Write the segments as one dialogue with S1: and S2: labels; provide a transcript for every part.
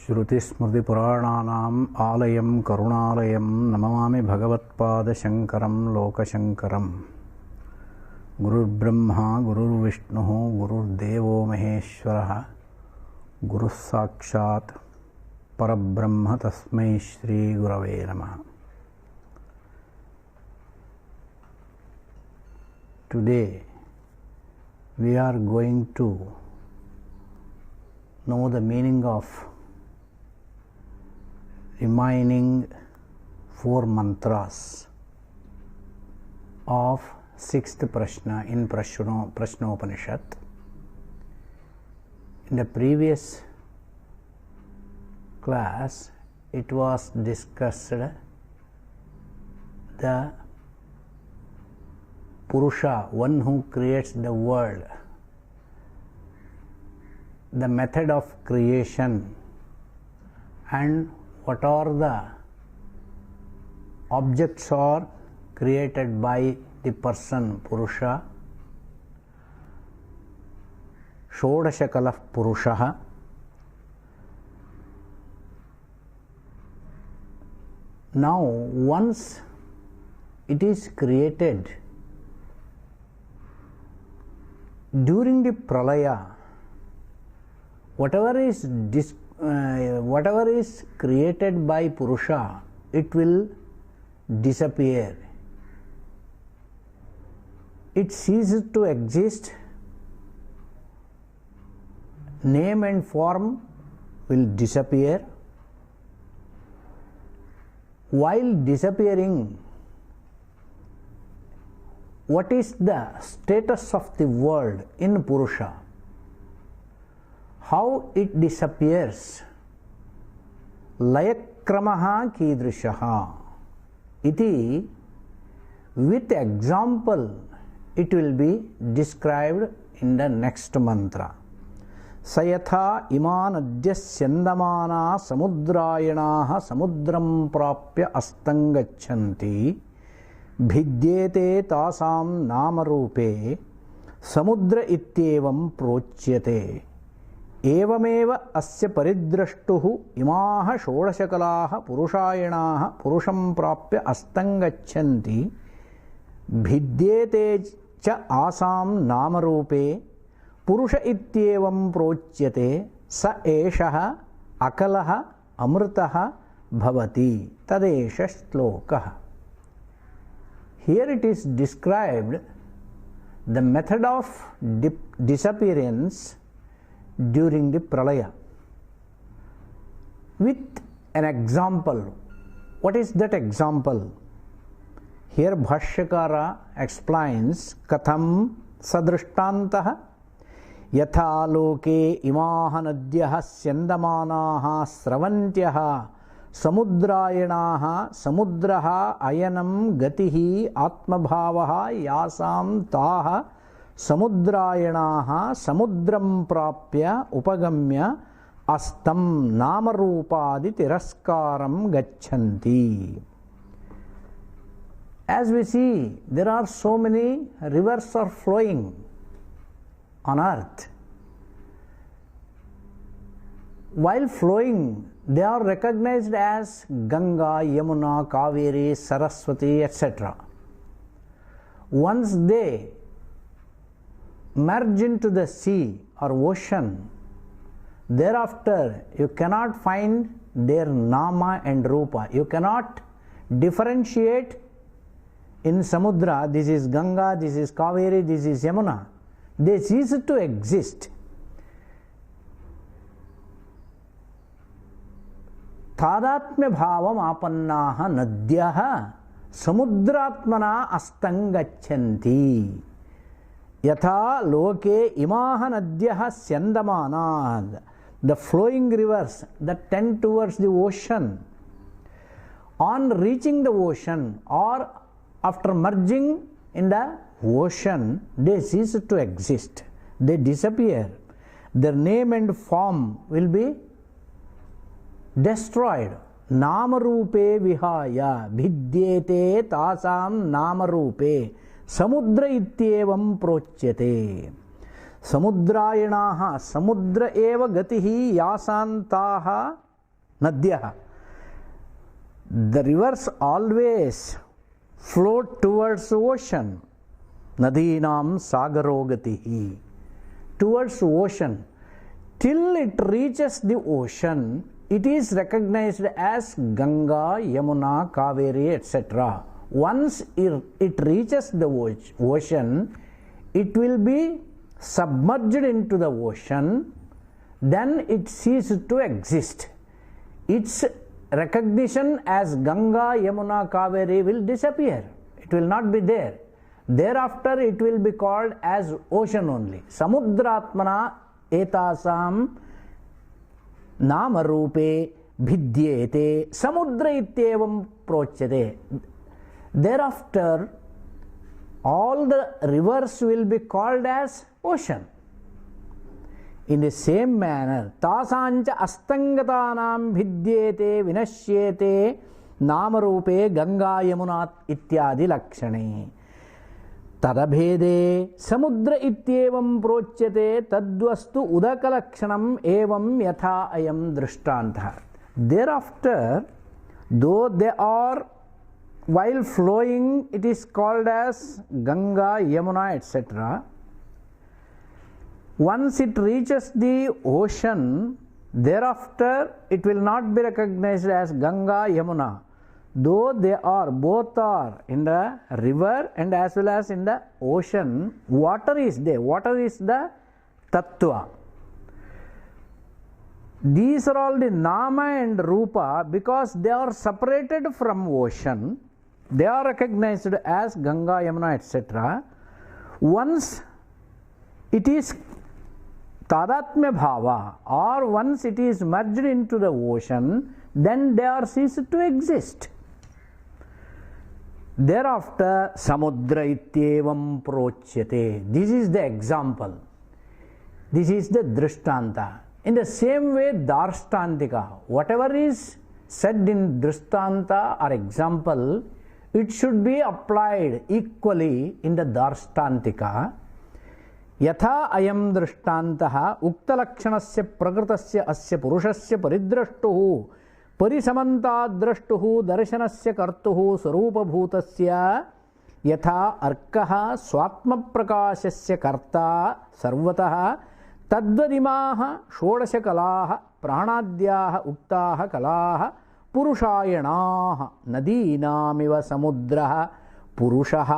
S1: श्रुतिस्मृतिपुराणानाम् आलयं करुणालयं नमामि भगवत्पादशङ्करं लोकशङ्करं। गुरुर्ब्रह्मा गुरुर्विष्णुः गुरुर्देवो महेश्वरः गुरुः साक्षात् परब्रह्म तस्मै श्रीगुरवे नमः। Today we are going to know the meaning of remaining 4 mantras of 6th Prashna in Prashnopanishad. In the previous class it was discussed the Purusha, one who creates the world, the method of creation, and what are the objects are created by the person Purusha. Shodashakalah Purushaha. Now once it is created, during the pralaya, whatever is created by Purusha, it will disappear. It ceases to exist. Name and form will disappear. While disappearing, what is the status of the world in Purusha? How it disappears? Layakramaha kidrishaha iti, with example it will be described in the next mantra. Sayatha imanadya syandamana samudrayanaha samudram prapya astangachanti भिद्येते तासां नामरूपे समुद्र इत्येवं प्रोच्यते। एवमेव अस्य परिद्रष्टुः इमाः षोडशकलाः पुरुषायणाः पुरुषं प्राप्य अस्तङ्गच्छन्ति भिद्येते च आसां नामरूपे पुरुष इत्येवं प्रोच्यते स एषः अकलः अमृतः भवति। तदेष श्लोकः। Here it is described the method of disappearance during the pralaya with an example. What is that example? Here Bhashyakara explains katham sadrishtantah yatha loke imaha nadyah syandamanaha sravantyah समुद्रायणाः समुद्रः अयनं गतिः आत्मभावः यासां ताः समुद्रायणाः समुद्रं प्राप्य उपगम्य अस्तं नामरूपादि तिरस्कारं गच्छन्ति. As we see, there are so many rivers are flowing on earth. While flowing, they are recognized as Ganga, Yamuna, Kaveri, Saraswati, etc. Once they merge into the sea or ocean, thereafter you cannot find their Nama and Rupa. You cannot differentiate in Samudra, this is Ganga, this is Kaveri, this is Yamuna. They cease to exist. तादात्म्य भावम आपन्नाः नद्यः समुद्रात्मना अस्तंगच्छन्ति यथा लोके इमाः नद्यः स्यन्दमानाः. The flowing rivers that tend towards the ocean, on reaching the ocean or after merging in the ocean, they cease to exist. They disappear. Their name and form will be destroyed. Namarupe vihaya bhidyete tasam namarupe samudra ityevam procyate. समुद्रायणाः समुद्र एव गतिः यासान्ताः Nadyah. The rivers always float towards ocean. Nadinam sagarogatihi. Towards ocean. Till it reaches the ocean, it is recognized as Ganga, Yamuna, Kaveri, etc. Once it reaches the ocean, it will be submerged into the ocean, then it ceases to exist. Its recognition as Ganga, Yamuna, Kaveri will disappear. It will not be there. Thereafter it will be called as ocean only. Samudratmana etasam namarupe bhidyete samudra ityevam prochyate. Thereafter all the rivers will be called as ocean. In the same manner, tasancha astangatanam bhidyete vinashyete namarupe Ganga Yamuna ityadi lakshane. Tadabhede samudra ityevam prochyate tadvastu udakalakshanam evam yatha ayam drishtantah. Thereafter, though they are while flowing, it is called as Ganga, Yamuna, etc. Once it reaches the ocean, thereafter it will not be recognized as Ganga, Yamuna. Though they are, both are in the river and as well as in the ocean, water is there. Water is the Tattva. These are all the Nama and Rupa because they are separated from ocean. They are recognized as Ganga, Yamuna, etc. Once it is Tadatmya Bhava or once it is merged into the ocean, then they are ceased to exist. Thereafter, Samudra ityevam prochyate. This is the example. This is the Drishtanta. In the same way, Darshtantika. Whatever is said in Drishtanta or example, it should be applied equally in the Darshtantika. Yatha ayam drishtantaha uktalakshanasya prakritasya asya purushasya paridrashtuhu परिसमन्ताद्रष्टुः दर्शनस्य कर्तुः स्वरूपभूतस्य यथा अर्कः स्वात्मप्रकाशस्य कर्ता सर्वतः तद्वदिमाः षोडशकलाः प्राणाद्याः उक्ताः कलाः पुरुषायणाः नदीनामिव समुद्रः पुरुषः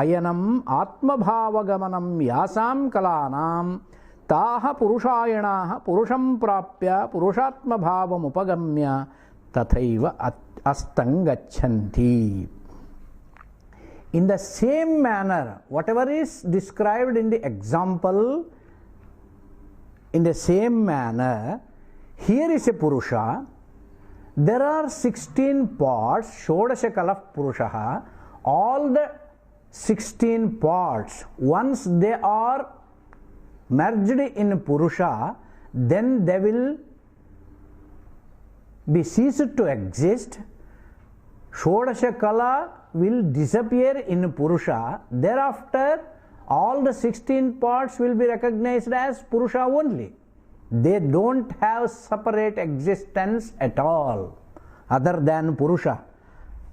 S1: अयनम् आत्मभावगमनं यासां कलानां ताः पुरुषायणाः पुरुषं प्राप्य पुरुषात्मभावमुपगम्य तथैव अस्तं गच्छन्ति. In the same manner, whatever is described in the example, in the same manner, here is a Purusha. There are 16 parts, Shodashakala Purushaha. All the 16 parts, once they are merged in Purusha, then they will be ceased to exist. Shodashakala will disappear in Purusha. Thereafter, all the 16 parts will be recognized as Purusha only. They don't have separate existence at all other than Purusha.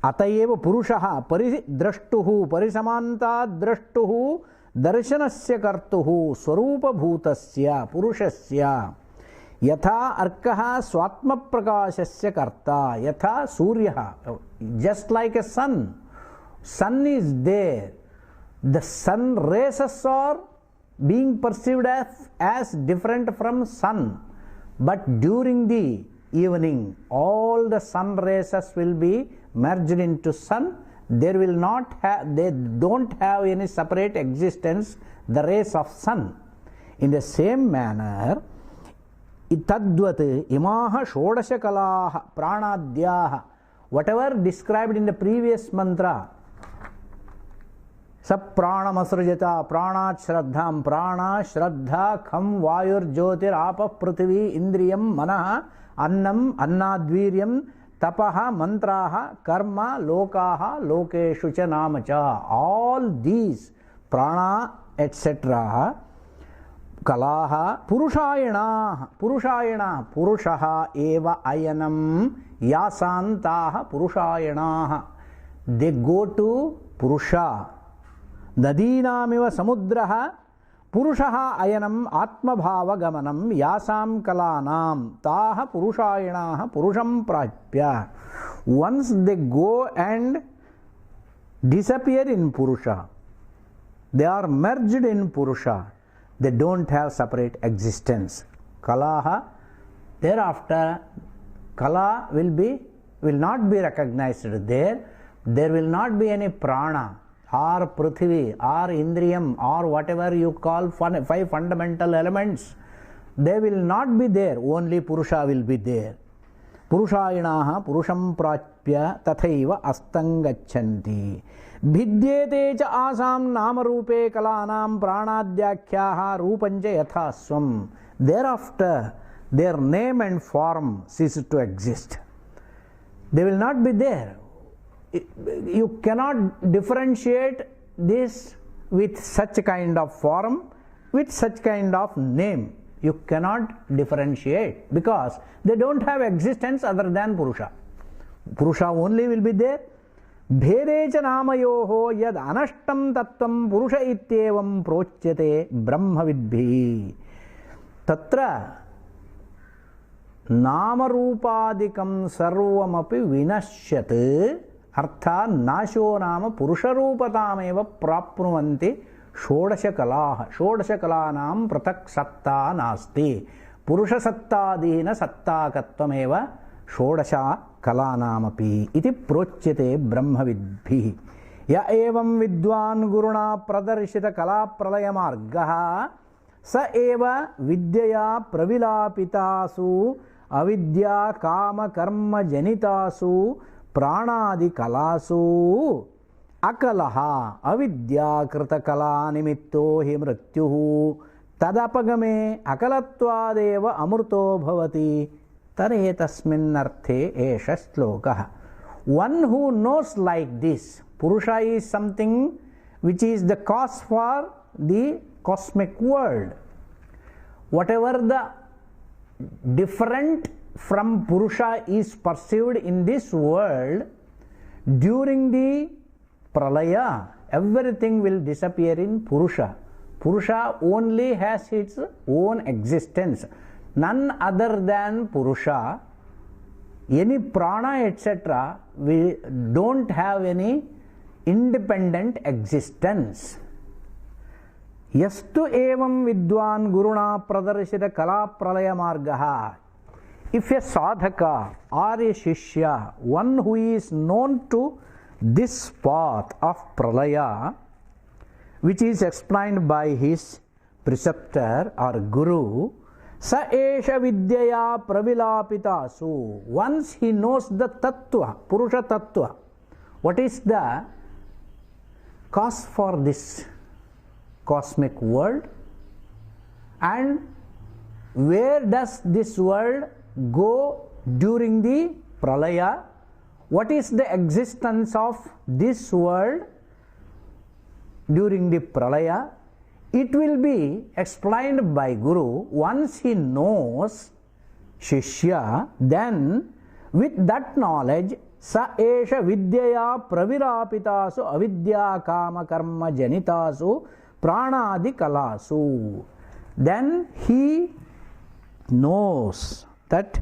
S1: Atayeva Purushaha paridrashtuhu parisamantadrashtuhu darshanasya kartuhu swarupa bhutasya purushasya yatha arkaha swatma prakashasya karta yatha suryaha, just like a sun. Sun is there. The sun rays are being perceived as different from sun, but during the evening all the sun rays will be merged into sun. They don't have any separate existence, the rays of sun. In the same manner, tadvat imaha shodashakalaha pranadyaha, whatever described in the previous mantra, sapranam pranat shraddham prana shraddha kham vayur jyotir apa prithvi indriyam manaha annam annadviryam tapaha mantraha karma lokaha lokeshu cha namacha. All these prana etc. कलाः पुरुषायणाः पुरुषायणाः पुरुषः एव अयनं यासान्ताः पुरुषायणाः they go to purusha नदीनामिव समुद्रः पुरुषः अयनम् आत्मभावगमनं यासां कलानां ताः पुरुषायणाः पुरुषं प्राप्य once they go and disappear in purusha, they are merged in purusha, they don't have separate existence. Kalaha, thereafter kala will not be recognized there. There will not be any prana or prithvi or indriyam or whatever you call five fundamental elements. They will not be there, only purusha will be there. पुरुषायणाः पुरुषं प्राप्य तथैव अस्तङ्गच्छन्ति भिद्येते च आसां नामरूपे कलानां प्राणाद्याख्याः रूपञ्च यथा स्वं. Thereafter their name and form cease to exist. They will not be there. You cannot differentiate this with such kind of form, with such kind of name. You cannot differentiate because they don't have existence other than Purusha. Purusha only will be there. भेदे च नामयोः यद् अनष्टं तत्त्वं पुरुष इत्येवं प्रोच्यते ब्रह्मविद्भिः. तत्र नामरूपादिकं सर्वमपि विनश्यत् अर्थात् नाशो नाम पुरुषरूपतामेव प्राप्नुवन्ति षोडशकलाः. षोडशकलानां पृथक् सत्ता नास्ति. पुरुषसत्तादीन सत्ताकत्वमेव षोडशा कलानामपि इति प्रोच्यते ब्रह्मविद्भिः. य एवं विद्वान् गुरुणा प्रदर्शित कलाप्रलयमार्गः स एव विद्यया प्रविलापितासु अविद्या कामकर्मजनितासु प्राणादिकलासु अकलः अविद्याकृतकलानिमित्तो हि मृत्युः तदपगमे अकलत्वादेव अमृतो भवति तरेतस्मिन्नर्थे एष श्लोकः. One who knows like this, Purusha is something which is the cause for the cosmic world. Whatever the different from Purusha is perceived in this world, during the Pralaya, everything will disappear in Purusha. Purusha only has its own existence. None other than Purusha, any prana etc. we don't have any independent existence. Yastu evam vidwan guruna pradarshita kala pralaya margaha. If a sadhaka or a shishya, one who is known to this path of pralaya, which is explained by his preceptor or guru, sa esha vidyaya pravilapitasu. Once he knows the tattva, Purusha tattva, what is the cause for this cosmic world and where does this world go during the pralaya, what is the existence of this world during the pralaya, it will be explained by Guru. Once he knows Shishya, then with that knowledge sa esha vidyaya pravirapitasu avidya kama karma janitasu pranadi kalasu. Then he knows that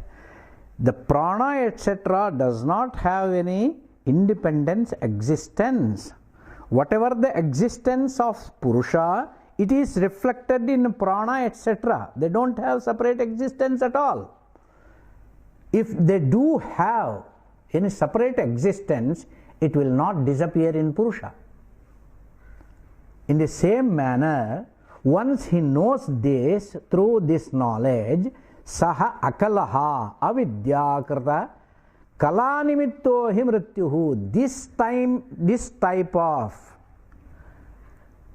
S1: the prana etc. does not have any independent existence. Whatever the existence of Purusha, it is reflected in prana etc. They don't have separate existence at all. If they do have any separate existence, it will not disappear in Purusha. In the same manner, once he knows this, through this knowledge, saha akalaha avidyakrita kalanimitto hi mrityuhu. This type of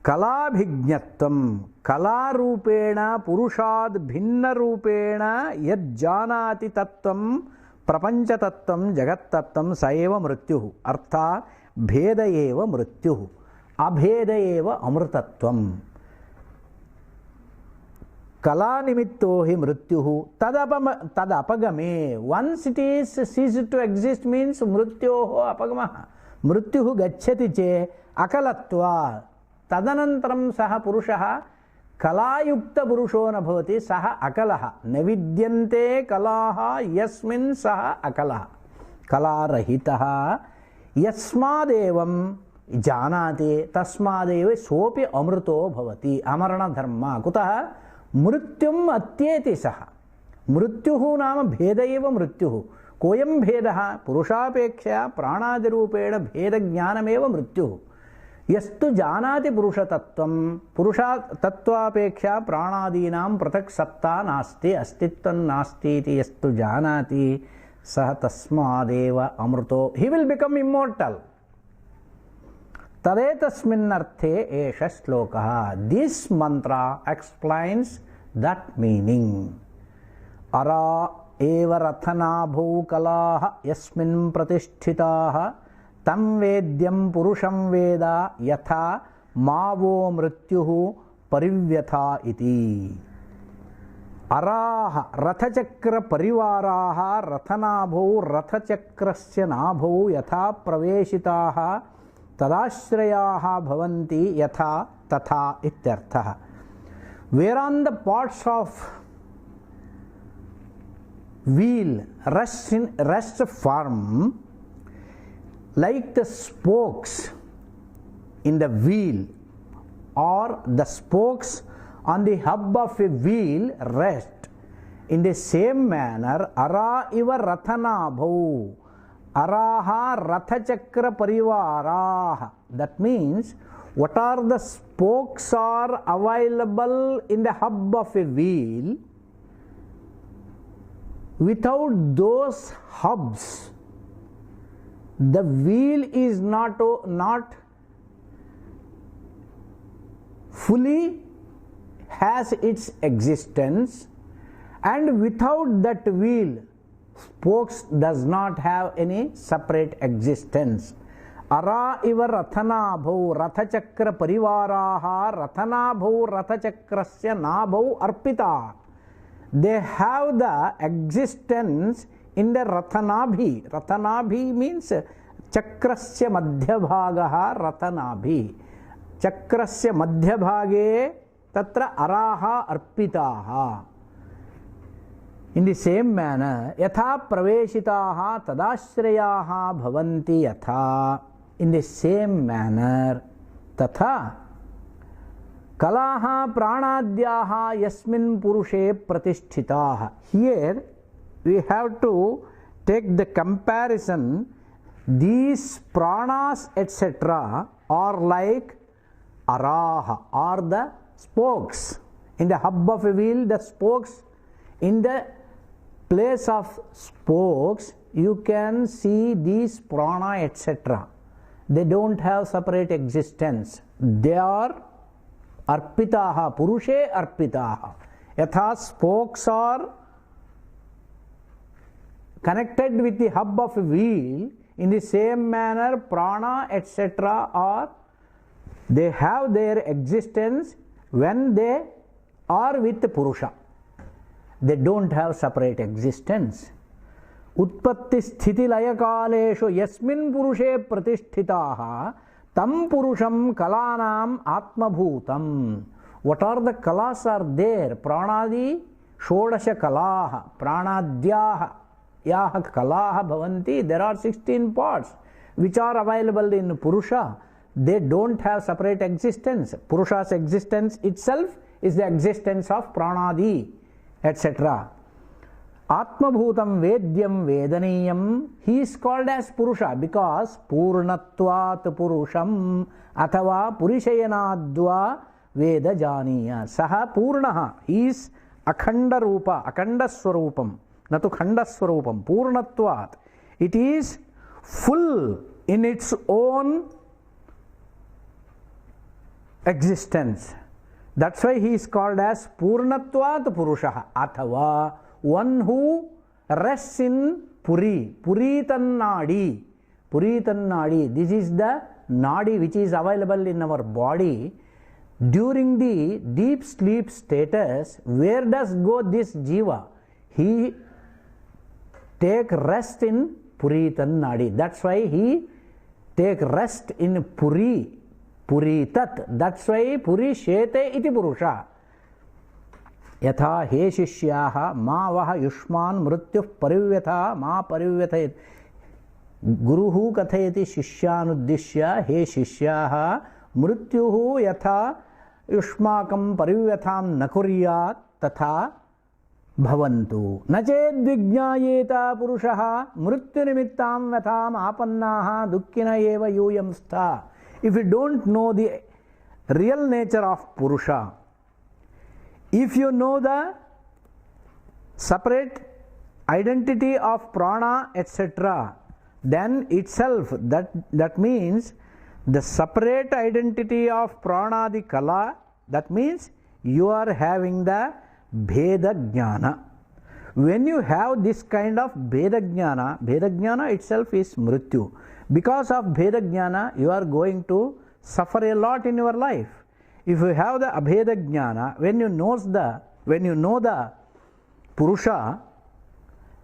S1: kalabhignyatam, kalarupena purushad bhinna rupena yajjanati tattvam prapancha tattvam jagat tattvam saeva mrityuhu. Artha bheda eva mrityuhu abheda eva amrtatvam. Kala nimitto hi mrityuhu tadapagame. Once it is ceased to exist means mrityoho apagamaha. Mrityuhu gacchati che akalatva. Tadanantaram saha purushaha kalayukta purusho na bhavati saha akalaha. Navidyante kalaha yasmin saha akalaha. Kalarahitaha yasmadevam janati tasmadeva sopi amruto bhavati. Amarana dharma. Kutaha मृत्युम अत्येति सह. मृत्युः नाम भेद एव मृत्युः. कोऽयं भेदः पुरुषापेक्षया प्राणादिरूपेण भेदज्ञानमेव मृत्युः. यस्तु जानाति पुरुषतत्त्वं पुरुषतत्त्वापेक्षया प्राणादीनां पृथक् सत्ता नास्ति अस्तित्वं नास्ति इति यस्तु जानाति सः तस्मादेव अमृतो. He will become immortal. तदेतस्मिन्नर्थे एष श्लोकः. This mantra explains that meaning. Ara eva rathanabhau kalaah yasmin pratisthitaah tam vedyam purusham veda yatha mavo mrityuhu parivyatha iti. Araah rathachakra parivaraah rathanabhau rathachakrasya nabhau yatha praveshitaah tadashrayaah bhavanti yatha tatha ityarthah. Whereon the parts of wheel rest firm like the spokes in the wheel, or the spokes on the hub of a wheel rest, in the same manner ara iva rathanabhau araha rathachakra parivaraah. That means what are the spokes are available in the hub of a wheel. Without those hubs, the wheel is not fully has its existence, and without that wheel, spokes does not have any separate existence. Ara iva rathanabhau rathachakra parivaraah rathanabhau rathachakrasya nabhau arpita. They have the existence in the rathanabhi. Rathanabhi means chakrasya madhyabhagah rathanabhi. Chakrasya madhyabhage tatra araha arpitaah. In the same manner, yatha praveshitaah tadashrayaah bhavanti yatha. In the same manner, tatha kalaha pranadyaha yasmin purushe pratisthitaah. Here we have to take the comparison. These pranas etc. are like araha, or the spokes. In the hub of a wheel, the spokes, in the place of spokes, you can see these prana etc. They don't have separate existence. They are arpitaah, purushe arpitaah. Yatha spokes are connected with the hub of a wheel, in the same manner prana etc. are, they have their existence when they are with purusha. They don't have separate existence. Utpatti sthiti laya kaleshu yasmin purushe pratisthitaah tam purusham kalanam atmabhutam. What are the kalas are there? Pranadi shodasha kalaah, pranadyaah yaah kalaah bhavanti. There are 16 parts which are available in purusha. They don't have separate existence. Purusha's existence itself is the existence of pranadi etc. Atmabhutam vedyam vedaniyam. He is called as Purusha because Purnatvat Purusham athava Purishayanadva Veda Janiya. Saha Purnaha. He is Akhanda Rupa, Akhanda Swarupam, Natu Khanda Swarupam. Purnatvat. It is full in its own existence. That's why he is called as Purnatvat Purushaha. Athava, one who rests in Puri, Puritan Nadi. Puritan Nadi. This is the Nadi which is available in our body. during the deep sleep status, where does go this jiva? He take rest in Puritan Nadi. That's why he take rest in Puritat. That's why Puri Shete iti Purusha. Yatha he shishyaha ma vaha yushman mrityuh parivyatha ma parivyatha. Guruhu kathayati shishyanuddishya he shishyaha mrityuhu yatha yushmakam parivyatham nakuryat tatha bhavantu. Nached vijñāyeta purushaha mrityu nimittam vatham apannaha dukkina eva yuyam stha. If you don't know the real nature of Purusha, if you know the separate identity of prana, etc., then itself that means the separate identity of prana, the kala, that means you are having the Bheda Jnana. When you have this kind of Bheda Jnana itself is Mrityu. Because of Bheda Jnana, you are going to suffer a lot in your life. If you have the Abheda Jnana, when you know the Purusha,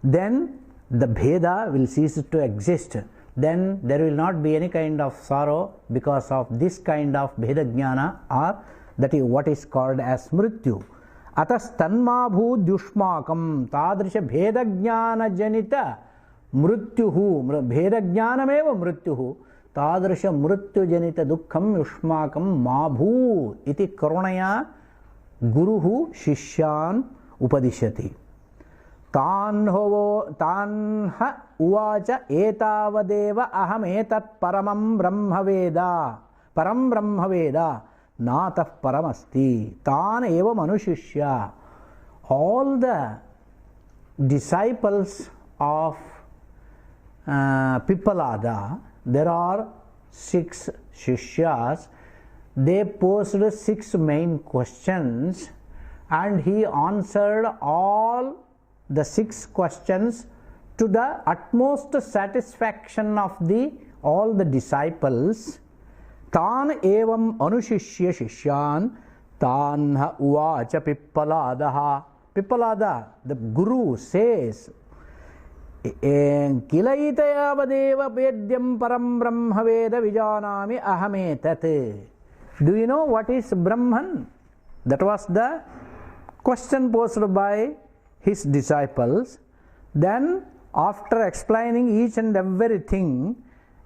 S1: then the Bheda will cease to exist. Then there will not be any kind of sorrow because of this kind of Bheda Jnana, or that is what is called as Mrityu. Atas tanmabhu dushmakam tadrisha Bheda Jnana janita Mrityuhu, Bheda Jnanameva Mrityuhu, Tadrisha Mrityu Janita Dukkham Yushmakam Mabhu iti Karunaya Guruhu Shishyan Upadishyati. Tanha uvacha etavadeva aham etat paramam brahmaveda natah paramasti tan eva manushishya. All the disciples of Pippalada, there are 6 Shishyas. They posed 6 main questions and he answered all the 6 questions to the utmost satisfaction of all the disciples. Tan evam anushishya shishyan tanha uvacha Pippaladaha. Pippalada, the Guru, says, Kilaitayavadeva pedyam param brahmaveda vijanami ahametat. Do you know what is Brahman? That was the question posed by his disciples. Then after explaining each and everything,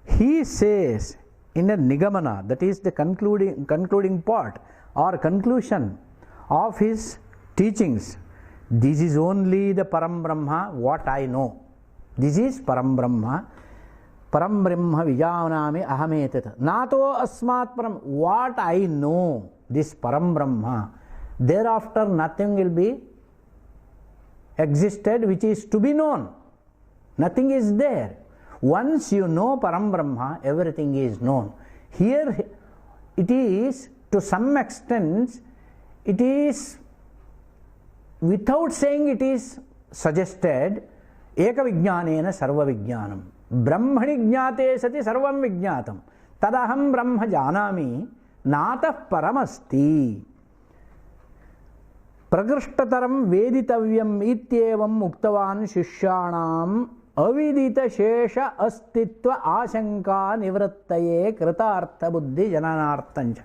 S1: he says in a Nigamana, that is the concluding part or conclusion of his teachings, this is only the Param Brahma, what I know. This is Param Brahma. Param Brahma Vijanami Ahametat. Nato Asmat Param. What I know, this Param Brahma. Thereafter nothing will be existed which is to be known. Nothing is there. Once you know Param Brahma, everything is known. Here it is, to some extent, it is, without saying it is suggested, Eka Vijnanena Sarva Vijnanam. Brahmani Jnate Sati Sarvam Vijnatam. Tadaham Brahma Janami Natah Paramasti. Prakrishtatam Veditavyam Ityevam Muktavan Shishyanam Avidita Shesha Astitva Ashanka Nivrattaye Kritartha Buddhi Jananarthancha.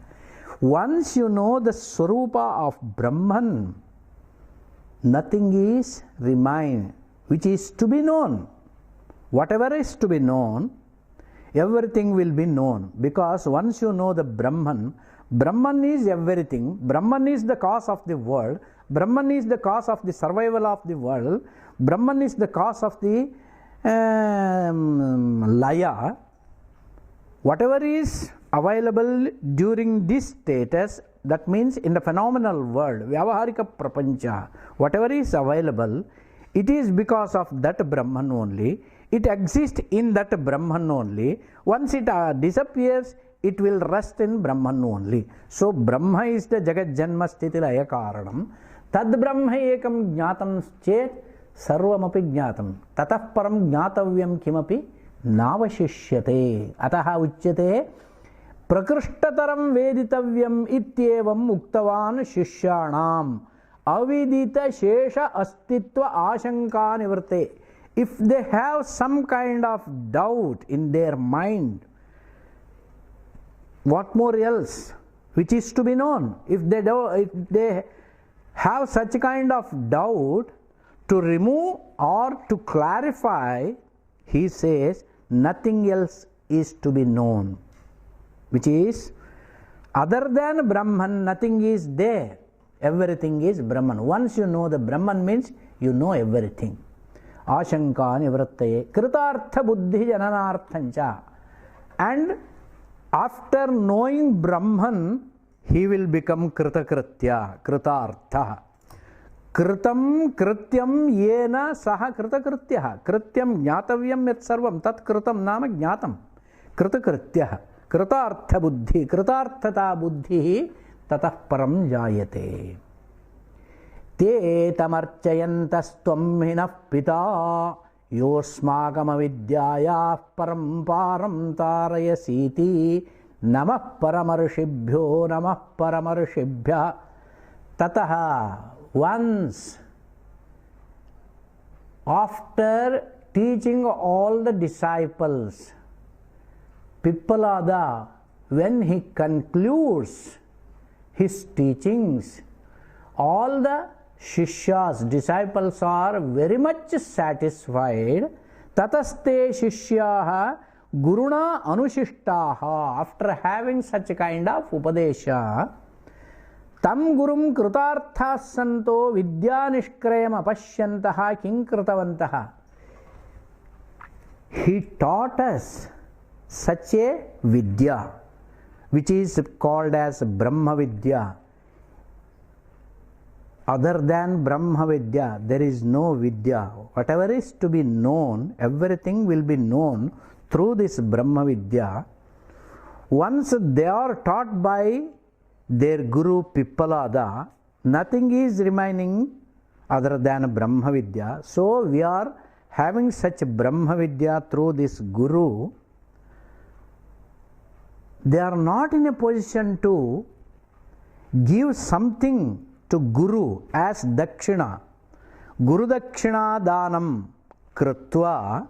S1: Once you know the Swarupa of Brahman, nothing is remain which is to be known. Whatever is to be known, everything will be known. Because once you know the Brahman, Brahman is everything. Brahman is the cause of the world. Brahman is the cause of the survival of the world. Brahman is the cause of the laya. Whatever is available during this status, that means in the phenomenal world, Vyavaharika Prapancha, whatever is available, it is because of that Brahman only. It exists in that Brahman only. Once it disappears, it will rest in Brahman only. So Brahma is the Jagat Janma Sthiti Laya Karanam. Tad Brahma ekam jnatam chet sarvamapi jnatam. Tatah param jnatavyam kimapi navashishyate. Ataha uchyate प्रकृष्टतरं वेदितव्यम् इत्येवम् उक्तवान् शिष्याणाम् अविदित शेष अस्तित्व आशंका निवृत्ते. If they have some kind of doubt in their mind, what more else which is to be known? If they have such kind of doubt, to remove or to clarify, he says nothing else is to be known, which is other than Brahman, nothing is there. Everything is Brahman. Once you know the Brahman means you know everything. Ashanka nivrattaye kritartha buddhi jananarthancha. And after knowing Brahman, he will become kritakritya, kritartha. Kritam krityam yena saha kritakrityah. Krityam jnatavyam yat sarvam tat kritam nama jnatam. Kritakrityah. Kritartha buddhi. Kritarthata buddhi tatah param jayate. Te tamarchayantastvam hinah pita yosmakam avidyayah param param tarayasiti namah paramarshibhyo namah paramarshibhya. Tataha. Once, after teaching all the disciples, Pippalada, when he concludes his teachings, all the Shishyas, disciples are very much satisfied. Tataste Shishyaha Guruna Anushishtaha. After having such a kind of Upadesha, Tam Gurum Krutartha Santo Vidya Nishkrayam Apashyantaha Kinkೃತವಂತಹ. He taught us such a Vidya, which is called as Brahma Vidya. Other than Brahma Vidya, there is no Vidya. Whatever is to be known, everything will be known through this Brahma Vidya. Once they are taught by their Guru Pippalada, nothing is remaining other than Brahma Vidya. So we are having such Brahma Vidya through this Guru. They are not in a position to give something to Guru as Dakshina. Guru Dakshina Danam Krutva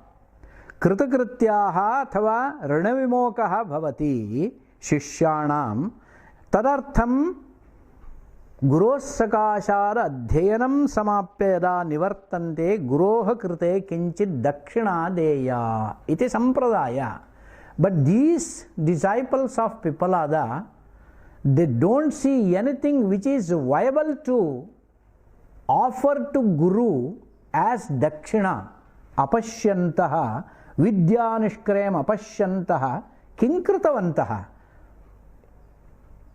S1: Kritakrityaha Athava Ranavimokaha Bhavati Shishyanam Tadartham Gurosakashara Adhyanam Samapyada Nivartante Guroha Krite Kinchit Dakshina Deya Iti Sampradaya. But these disciples of Pippalada, they don't see anything which is viable to offer to Guru as Dakshina. Apashyantaha Vidya Nishkrayam Apashyantaha Kinkೃತವಂತಹ.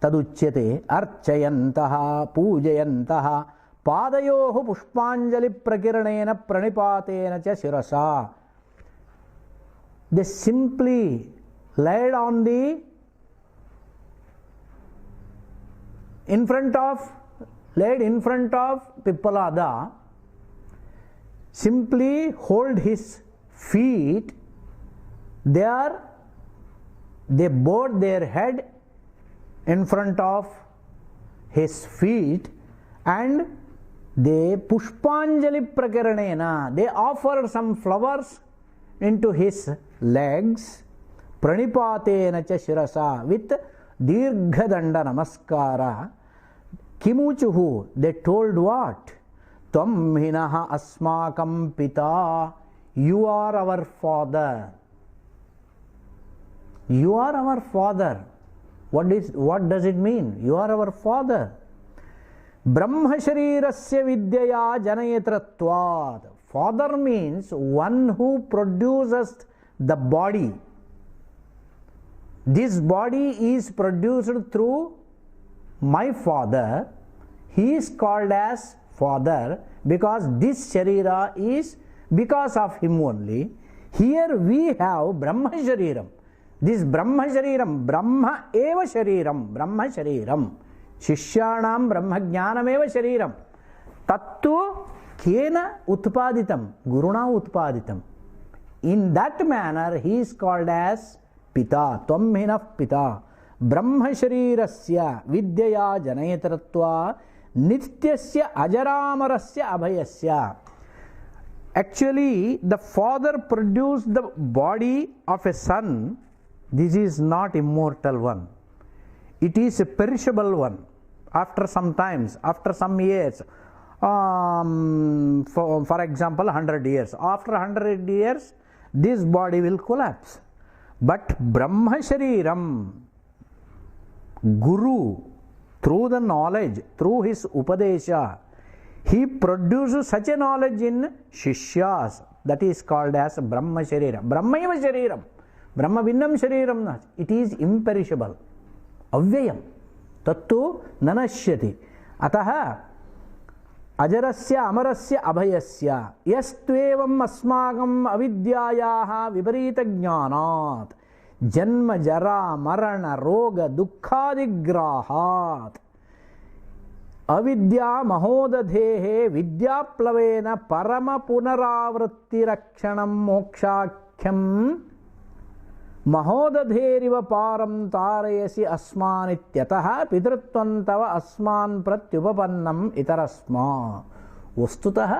S1: Taduchyate Archayantaha Pujayantaha Padayohu Pushpanjali Prakiranena Pranipatena cha Shirasa. They simply laid on the in front of Pippalada, simply hold his feet there. They bowed their head in front of his feet and they Pushpanjali Prakaranena, they offered some flowers into his legs. Pranipatena cha Shirasa, with Dirghadanda Namaskara. Kimuchuhu, they told what? Tvam hinaha asmakam pita. You are our father. You are our father. What does it mean? You are our father. Brahma sharirasya vidyaya janayatratvad. Father means one who produces the body. This body is produced through my father. He is called as father because this sharira is because of him only. Here we have Brahma shariram. This Brahma shariram, Brahma eva shariram, Brahma shariram. Shishyanam Brahma jnanam eva shariram. Tattu kena utpaditam, Guruna utpaditam. In that manner he is called as Pita, Tvam hinah Pita. ब्रह्मशरीरस्य विद्यया जनयितृत्वा नित्यस्य अजरामरस्य अभयस्य. Actually, the father produced the body of a son. This is not immortal one. It is a perishable one. After some times, after some years, for example, 100 years. After 100 years, this body will collapse. But Brahma Shariram, Guru, through the knowledge, through his Upadesha, he produces such a knowledge in Shishyas. That is called as Brahma Shariram. Brahmaiva Shariram. Brahma Vinnam Shariram. It is imperishable. Avyayam. Tattu nanashyati. Ataha अजरस्य अमरस्य अभयस्य यस्त्वेवम् अस्माकम् अविद्यायाः विपरीतज्ञानात् जन्म जरा मरण रोग दुःखादिग्राहात् अविद्या महोदधेः विद्याप्लवेन परम पुनरावृत्तिरक्षणं मोक्षाख्यं महोदधेरिव पारं तारयसि अस्मानित्यतः पितृत्वं तव अस्मान् प्रत्युपपन्नम् इतरस्मा. वस्तुतः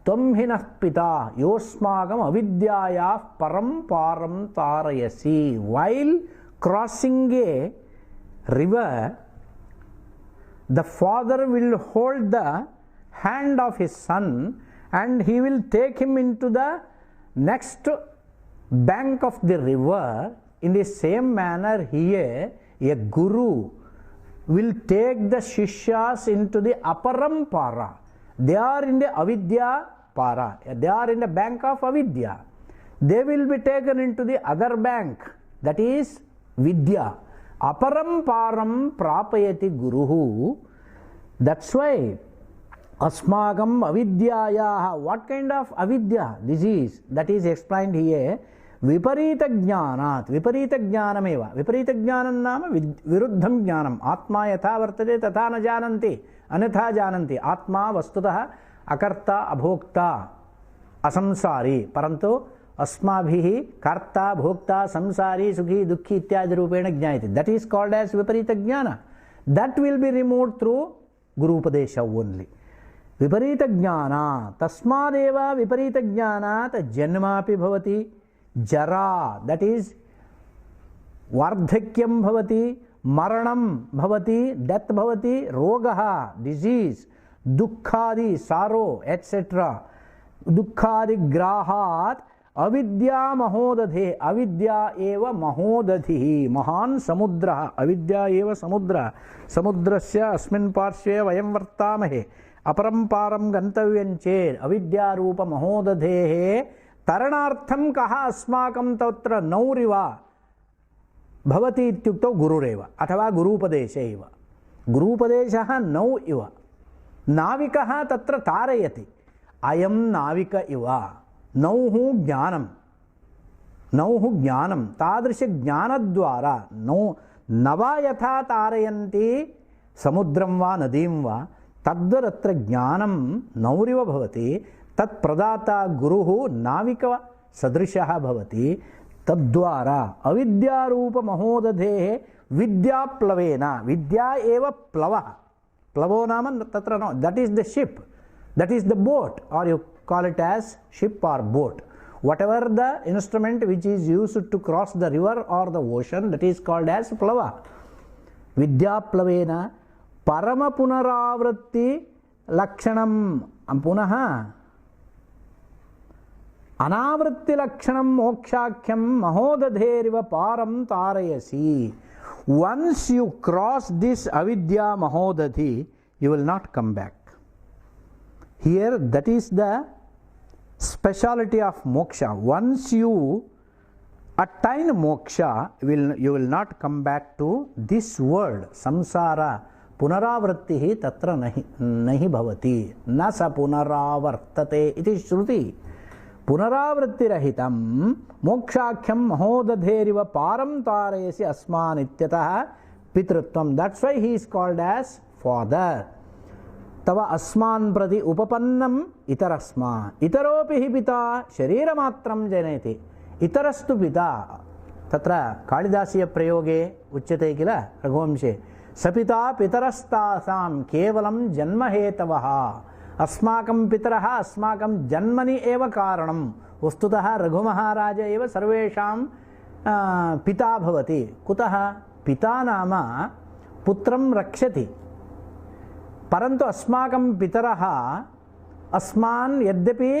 S1: त्वं हि नः पिता योऽस्माकम् अविद्यायाः परं पारं तारयसि. While crossing a river, the father will hold the hand of his son and he will take him into the next bank of the river. In the same manner here, a guru will take the shishyas into the aparampara. They are in the avidya para. They are in the bank of avidya. They will be taken into the other bank, that is vidya. Aparamparam prapayati guruhu. That's why asmagam avidyayaha. What kind of avidya this is? That is explained here. Viparita jnanat. Viparita jnanameva. Viparita jnanam nama viruddham jnanam. Atma yatha vartate tatha na jananti. Anatha jananti. Atma vastutah akarta abhokta asamsari. Parantu अस्माभिः कर्ता भोक्ता संसारी सुखी दुखी इत्यादि रूपेण ज्ञायते. That is called as viparita jnana. That will be removed through guru upadesha only. Viparita jnana tasmadeva viparita jnanat janmapi bhavati jara, that is vardhakyam bhavati, maranam bhavati, death bhavati, rogaha, disease, dukkhadi, sorrow, etc. Dukkhadi grahat अविद्या महोदधे. अविद्या एव महोदधिः. महान् समुद्रः. अविद्या एव समुद्रः. समुद्रस्य अस्मिन् पार्श्वे वयं वर्तामहे. अपरम्पारं गन्तव्यं चेत् अविद्यारूप महोदधेः तरणार्थं कः अस्माकं तत्र नौरिव भवति इत्युक्तौ गुरुरेव अथवा गुरूपदेशे एव. गुरूपदेशः नौ इव. नाविकः तत्र तारयति. अयं नाविक इव. नौः ज्ञानं. नौः ज्ञानं. तादृश ज्ञानद्वारा नवा यथा तारयन्ति समुद्रं वा नदीं वा तद्वदत्र ज्ञानं नौरिव भवति. तत्प्रदाता गुरुः नाविक सदृशः भवति. तद्वारा अविद्यारूप महोदधेः विद्याप्लवेन. विद्या एव प्लवः. प्लवो नाम तत्र no, that is the ship, that is the boat, or you call it as ship or boat. Whatever the instrument which is used to cross the river or the ocean, that is called as plava. Vidya plavena parama punaravritti lakshanam punaha anavritti lakshanam mokshakhyam mahodadheriva param tarayasi. Once you cross this avidya mahodadhi, you will not come back. Here, that is the speciality of moksha. Once you attain moksha, you will not come back to this world. Samsara punaravrittihi tatra nahi bhavati. Na sa punaravartate iti shruti. Punaravrittirahitam mokshakhyam mahodadheriva param tarayasi asman ityatah pitrutvam. That's why he is called as father. तव अस्मान् प्रति उपपन्नम् इतरस्मा. इतरोपि हि पिता शरीरमात्रं जनयति. इतरस्तु पिता. तत्र कालिदासीय प्रयोगे उच्यते किल रघुवंशे सपिता पितरस्तासां केवलं जन्महेतवः अस्माकं पितरः अस्माकं जन्मनि एव कारणं वस्तुतः रघुमहाराज एव सर्वेषां पिता भवति कुतः पिता नाम पुत्रं रक्षति परन्तु अस्माकं पितरः अस्मान् यद्यपि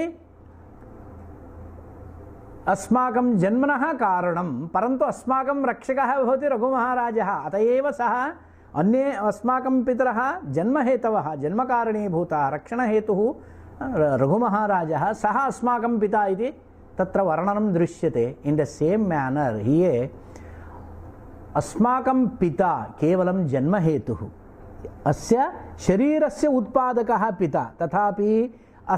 S1: अस्माकं जन्मनः कारणं परन्तु अस्माकं रक्षकः भवति रघुमहाराजः अत एव सः अन्ये अस्माकं पितरः जन्महेतवः जन्मकारणीभूतः रक्षणहेतुः रघुमहाराजः सः अस्माकं पिता इति तत्र वर्णनं दृश्यते इन् द सेम् मैनर् हिये अस्माकं पिता केवलं जन्महेतुः अस्य शरीरस्य उत्पादकः पिता तथापि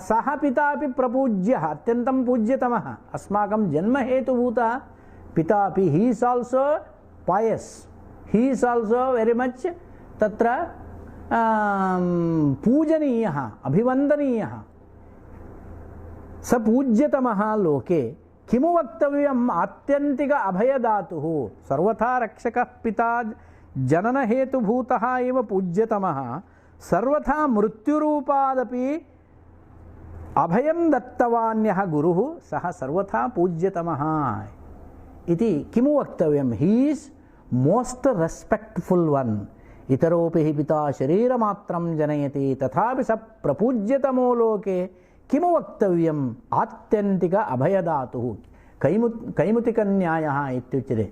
S1: सः पिता अपि प्रपूज्यः अत्यन्तं पूज्यतमः अस्माकं जन्महेतुभूतः पिता अपि he is also पायस् he is also very much तत्र पूजनीयः अभिवन्दनीयः स पूज्यतमः लोके किमु वक्तव्यम् आत्यन्तिक अभयदातुः सर्वथा रक्षकः पिता जननहेतुभूतः एव पूज्यतमः सर्वथा मृत्युरूपादपि अभयं दत्तवान्यः गुरुः सः सर्वथा पूज्यतमः इति किमु वक्तव्यं he is most respectful one इतरोपि हि पिता शरीरमात्रं जनयति तथापि स प्रपूज्यतमो लोके किमु वक्तव्यम् आत्यन्तिक अभयदातुः कैमुतिकन्यायः इत्युच्यते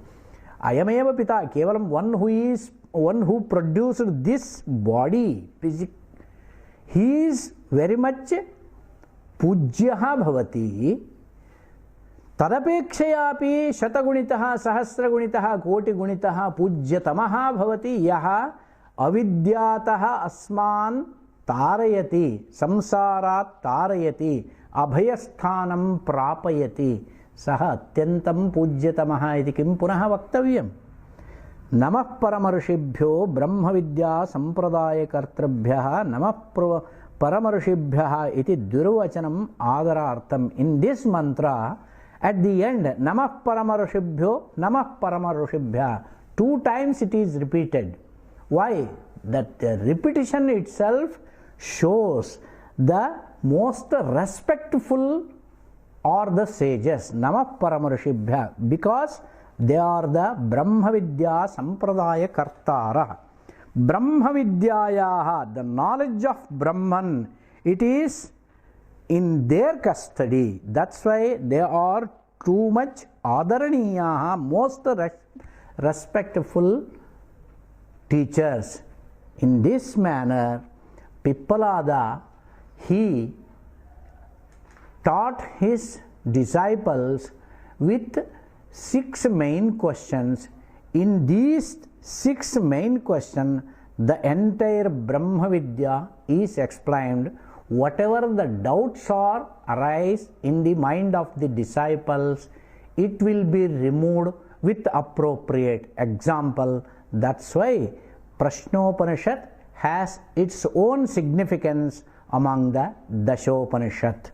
S1: अयमेव पिता केवलं one who produced this body he is very much पूज्यः भवति तदपेक्षयापि शतगुणितः सहस्रगुणितः कोटिगुणितः पूज्यतमः भवति यः अविद्यातः अस्मान् तारयति संसारात् तारयति अभयस्थानं प्रापयति सः अत्यन्तं पूज्यतमः इति किं पुनः वक्तव्यम् नमः परमऋषिभ्यो ब्रह्मविद्या संप्रदायकर्तृभ्यः नमः परमऋषिभ्यः इति द्विर्वचनम् आदरार्थम् in this mantra at the end नमः परमऋषिभ्यो नमः परमऋषिभ्यः 2 times it is repeated why that repetition itself shows the most respectful or the sages Namah Paramarishibhya because they are the Brahma Vidya Sampradaya Kartara Brahma Vidyayaha the knowledge of Brahman it is in their custody that's why they are too much adaraniyaha most respectful teachers in this manner Pippalada he taught his disciples with 6 main questions in these 6 main questions the entire Brahma Vidya is explained whatever the doubts are arise in the mind of the disciples it will be removed with appropriate example that's why Prashnopanishad has its own significance among the Dashopanishad